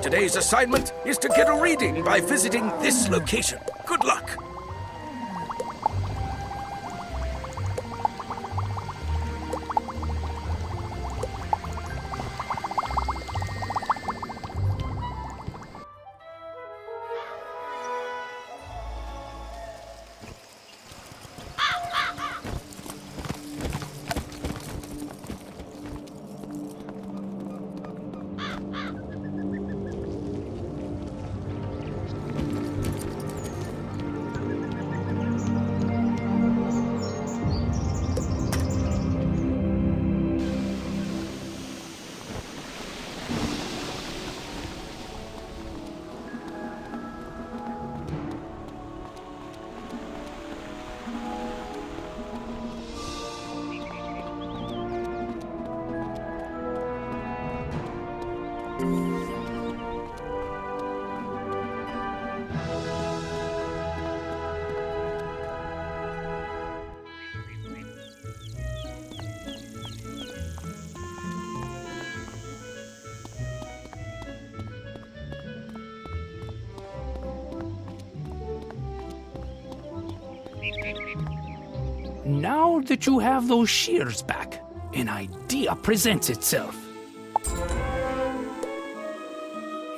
Today's assignment is to get a reading by visiting this location. Good luck. Now that you have those shears back, an idea presents itself.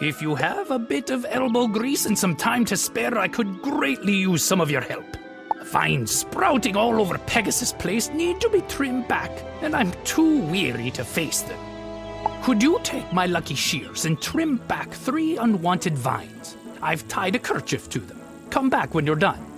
If you have a bit of elbow grease and some time to spare, I could greatly use some of your help. Vines sprouting all over Pegasus Place need to be trimmed back, and I'm too weary to face them. Could you take my lucky shears and trim back 3 unwanted vines? I've tied a kerchief to them. Come back when you're done.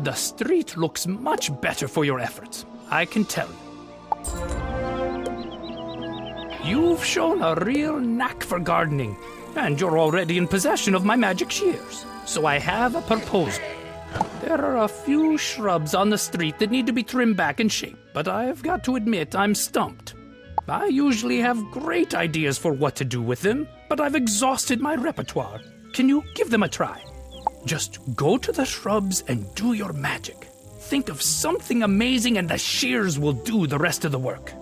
The street looks much better for your efforts, I can tell you. You've shown a real knack for gardening, and you're already in possession of my magic shears. So I have a proposal. There are a few shrubs on the street that need to be trimmed back in shape, but I've got to admit I'm stumped. I usually have great ideas for what to do with them, but I've exhausted my repertoire. Can you give them a try? Just go to the shrubs and do your magic. Think of something amazing and the shears will do the rest of the work.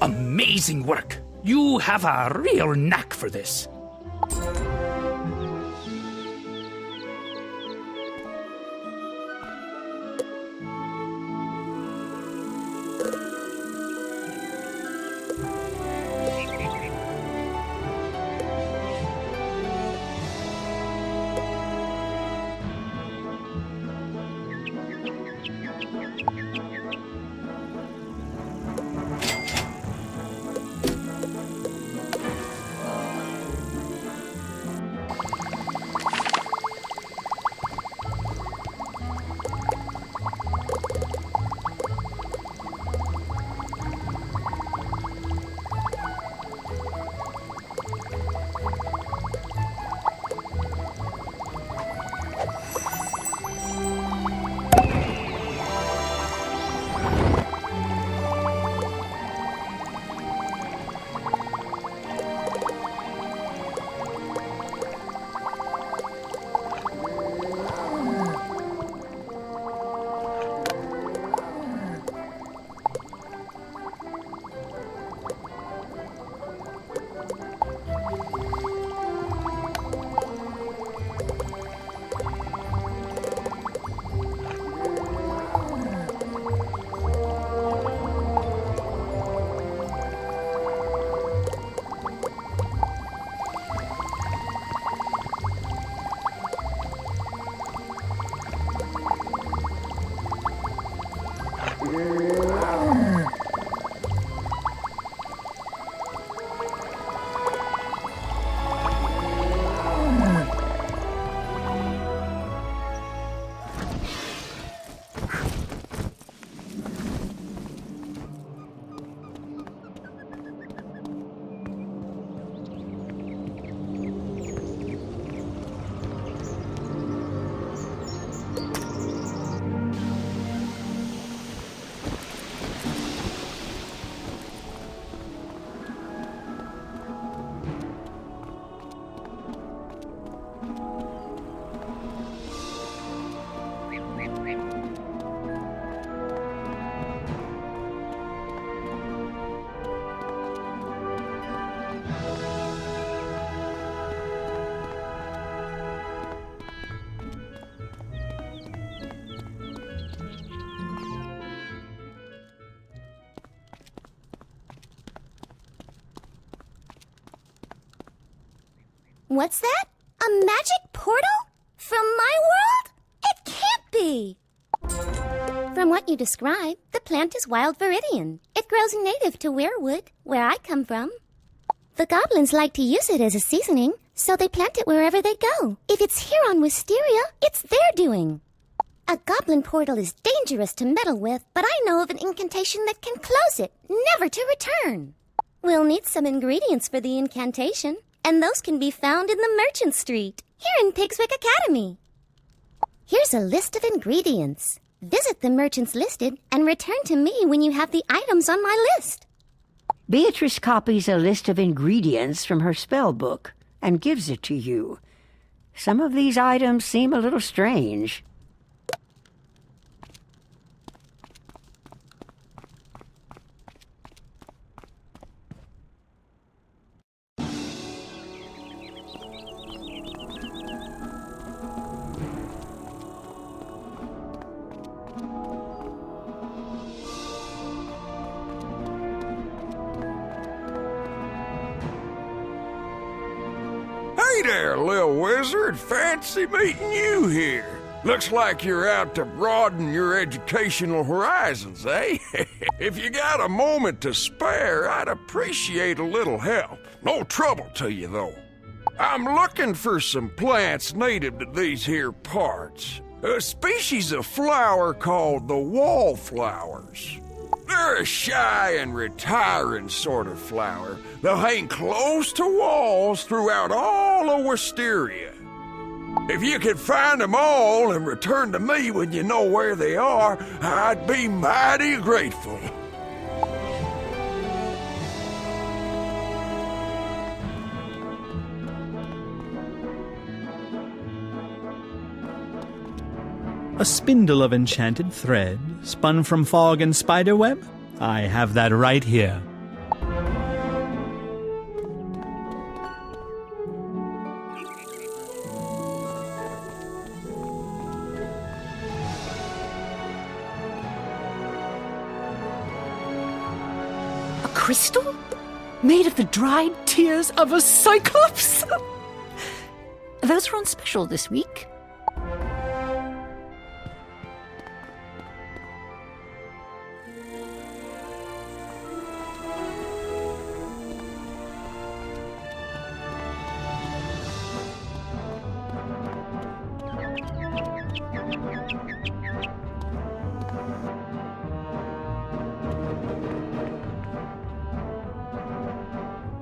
Amazing work! You have a real knack for this. What's that? A magic portal? From my world? It can't be! From what you describe, the plant is wild viridian. It grows native to Weirwood, where I come from. The goblins like to use it as a seasoning, so they plant it wherever they go. If it's here on Wisteria, it's their doing. A goblin portal is dangerous to meddle with, but I know of an incantation that can close it, never to return. We'll need some ingredients for the incantation, and those can be found in the Merchant Street, here in Pigswick Academy. Here's a list of ingredients. Visit the merchants listed and return to me when you have the items on my list. Beatrice copies a list of ingredients from her spell book and gives it to you. Some of these items seem a little strange. Hey there, little wizard. Fancy meeting you here. Looks like you're out to broaden your educational horizons, eh? If you got a moment to spare, I'd appreciate a little help. No trouble to you, though. I'm looking for some plants native to these here parts. A species of flower called the wallflowers. They're a shy and retiring sort of flower. They'll hang close to walls throughout all of Wisteria. If you could find them all and return to me when you know where they are, I'd be mighty grateful. A spindle of enchanted thread, spun from fog and spiderweb? I have that right here. A crystal? Made of the dried tears of a cyclops? Those are on special this week.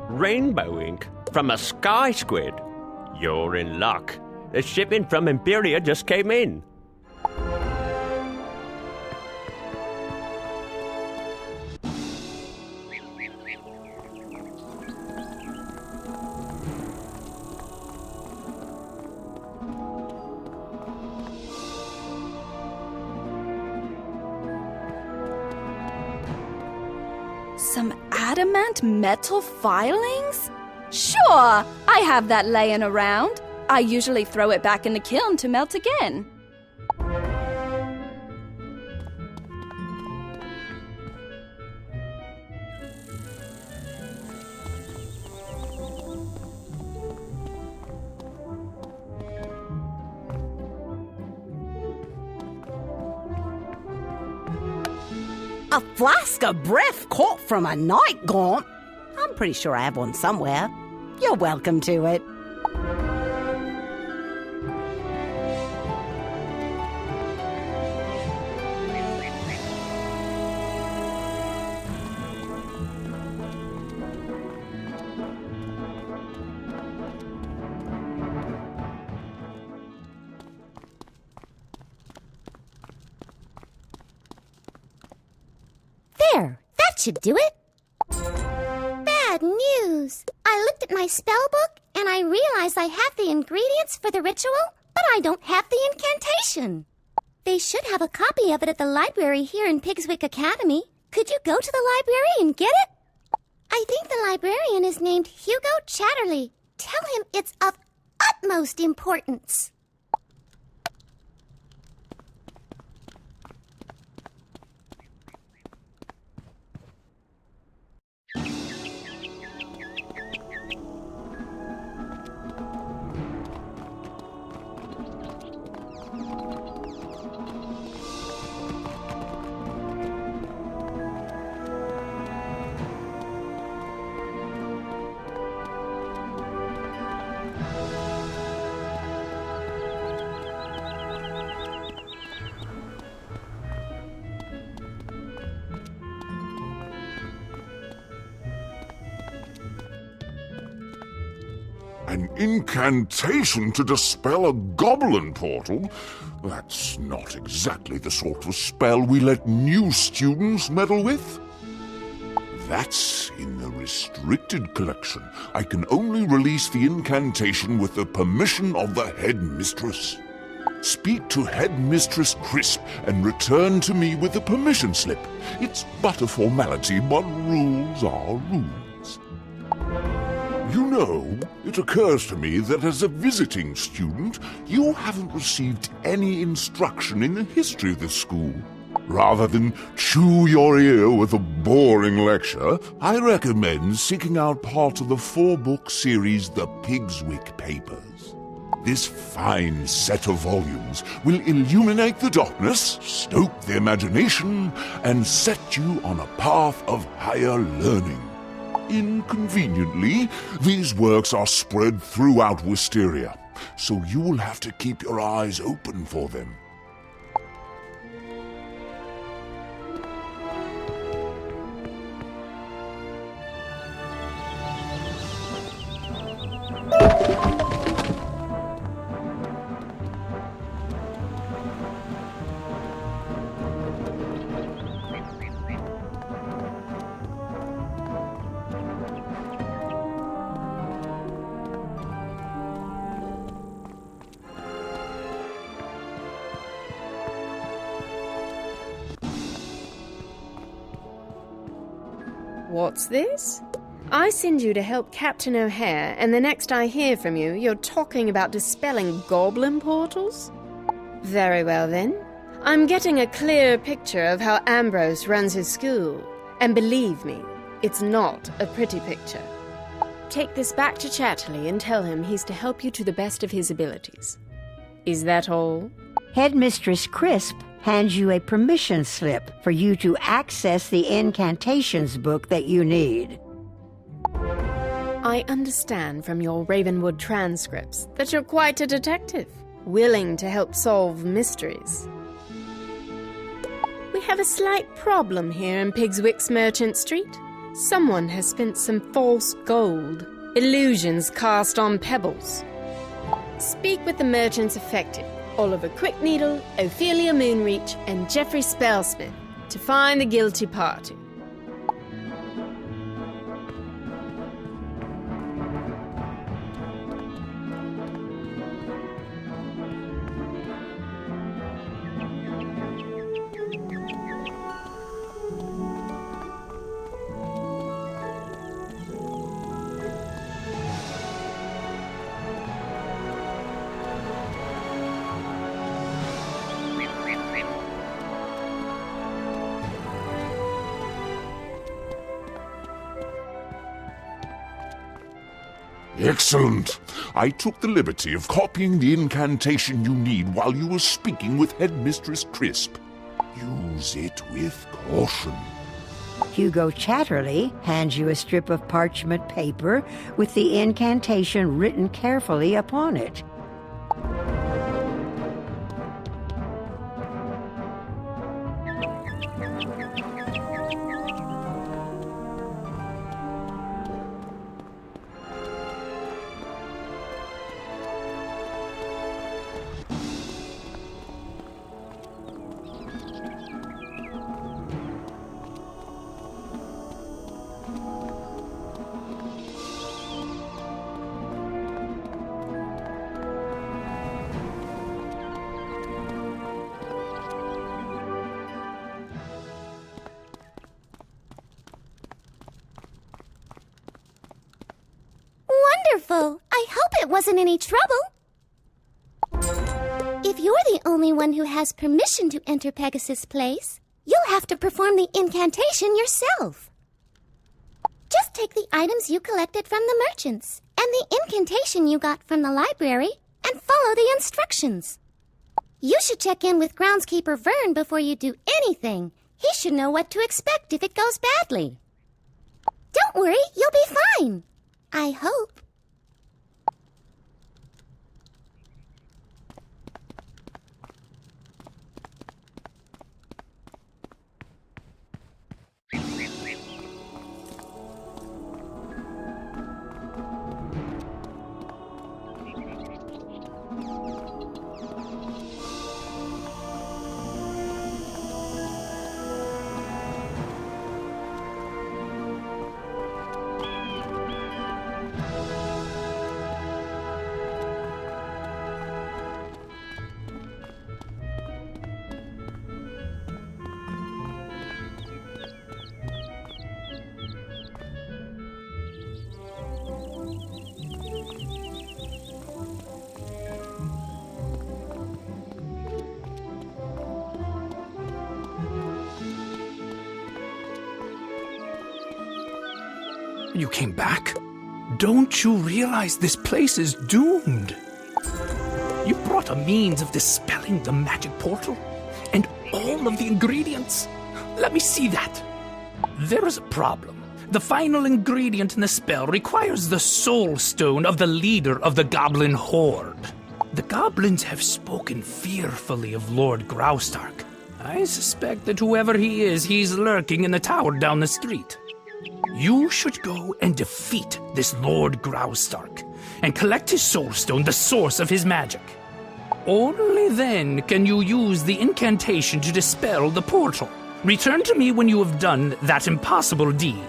Rainbow ink from a sky squid. You're in luck. The shipment from Imperia just came in. Some adamant metal filings? Sure, I have that laying around. I usually throw it back in the kiln to melt again. A flask of breath caught from a night gaunt? I'm pretty sure I have one somewhere. You're welcome to it. There, that should do it. Bad news. I looked at my spell book and I realized I have the ingredients for the ritual, but I don't have the incantation. They should have a copy of it at the library here in Pigswick Academy. Could you go to the library and get it? I think the librarian is named Hugo Chatterley. Tell him it's of utmost importance. An incantation to dispel a goblin portal? That's not exactly the sort of spell we let new students meddle with. That's in the restricted collection. I can only release the incantation with the permission of the headmistress. Speak to Headmistress Crisp and return to me with the permission slip. It's but a formality, but rules are rules. You know, it occurs to me that as a visiting student, you haven't received any instruction in the history of the school. Rather than chew your ear with a boring lecture, I recommend seeking out part of the 4-book series The Pigswick Papers. This fine set of volumes will illuminate the darkness, stoke the imagination, and set you on a path of higher learning. Inconveniently, these works are spread throughout Wisteria, so you will have to keep your eyes open for them. What's this? I send you to help Captain O'Hare, and the next I hear from you, you're talking about dispelling goblin portals? Very well then. I'm getting a clear picture of how Ambrose runs his school, and believe me, it's not a pretty picture. Take this back to Chatterley and tell him he's to help you to the best of his abilities. Is that all? Headmistress Crisp hands you a permission slip for you to access the incantations book that you need. I understand from your Ravenwood transcripts that you're quite a detective, willing to help solve mysteries. We have a slight problem here in Pigswick's Merchant Street. Someone has spent some false gold, illusions cast on pebbles. Speak with the merchants affected, Oliver Quickneedle, Ophelia Moonreach, and Geoffrey Spellsmith, to find the guilty party. Excellent! I took the liberty of copying the incantation you need while you were speaking with Headmistress Crisp. Use it with caution. Hugo Chatterley hands you a strip of parchment paper with the incantation written carefully upon it. Wonderful! I hope it wasn't any trouble. If you're the only one who has permission to enter Pegasus Place, you'll have to perform the incantation yourself. Just take the items you collected from the merchants and the incantation you got from the library and follow the instructions. You should check in with groundskeeper Vern before you do anything. He should know what to expect if it goes badly. Don't worry, you'll be fine. I hope. You came back? Don't you realize this place is doomed? You brought a means of dispelling the magic portal? And all of the ingredients? Let me see that. There is a problem. The final ingredient in the spell requires the soul stone of the leader of the goblin horde. The goblins have spoken fearfully of Lord Graustark. I suspect that whoever he is, he's lurking in the tower down the street. You should go and defeat this Lord Graustark and collect his soul stone, the source of his magic. Only then can you use the incantation to dispel the portal. Return to me when you have done that impossible deed.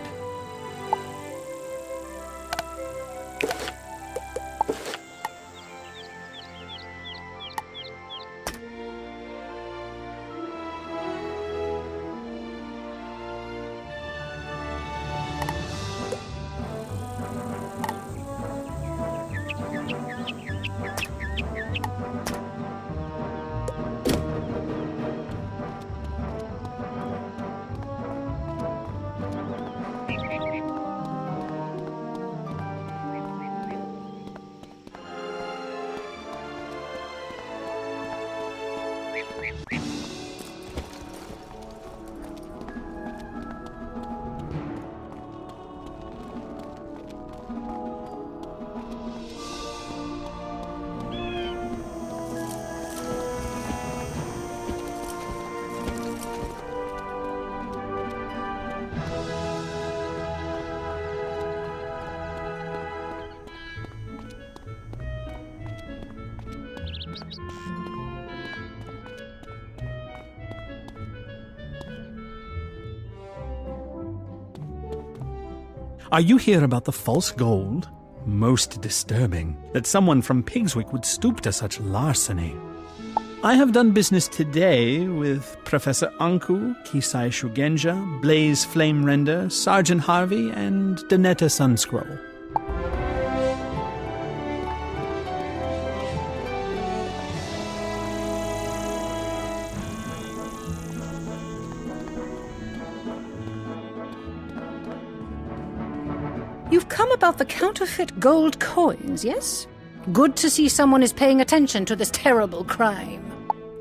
Are you here about the false gold? Most disturbing that someone from Pigswick would stoop to such larceny. I have done business today with Professor Anku, Kisai Shugenja, Blaze Flamerender, Sergeant Harvey, and Donetta Sunscroll. You've come about the counterfeit gold coins, yes? Good to see someone is paying attention to this terrible crime.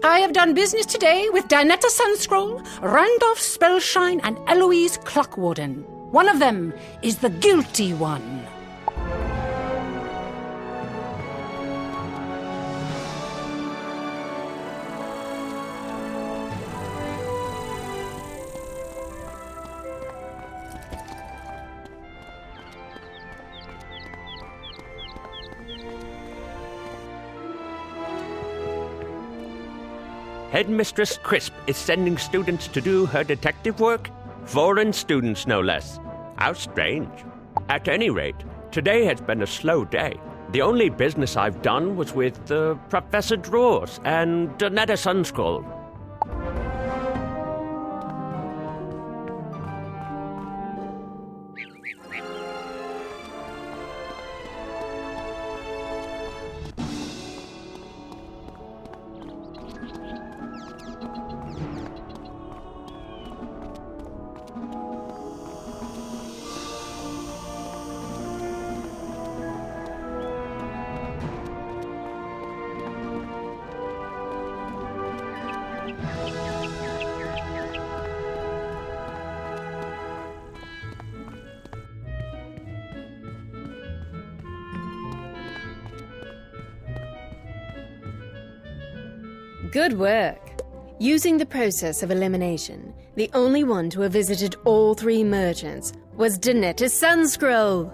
I have done business today with Dinetta Sunscroll, Randolph Spellshine, and Eloise Clockwarden. One of them is the guilty one. Headmistress Crisp is sending students to do her detective work? Foreign students, no less. How strange. At any rate, today has been a slow day. The only business I've done was with Professor Drawers and Donetta Sunscroll. Good work. Using the process of elimination, the only one to have visited all three merchants was Donetta Sunscroll.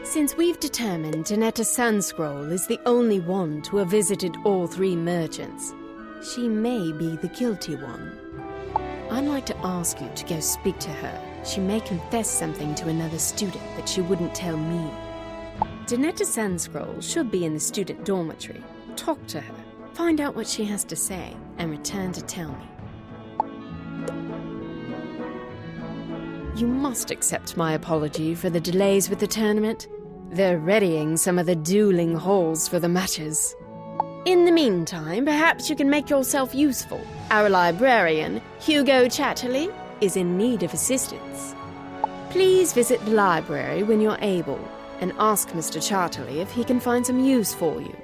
Since we've determined Donetta Sunscroll is the only one to have visited all three merchants, she may be the guilty one. I'd like to ask you to go speak to her. She may confess something to another student that she wouldn't tell me. Donetta Sunscroll should be in the student dormitory. Talk to her, find out what she has to say, and return to tell me. You must accept my apology for the delays with the tournament. They're readying some of the dueling halls for the matches. In the meantime, perhaps you can make yourself useful. Our librarian, Hugo Chatterley, is in need of assistance. Please visit the library when you're able and ask Mr. Chartley if he can find some use for you.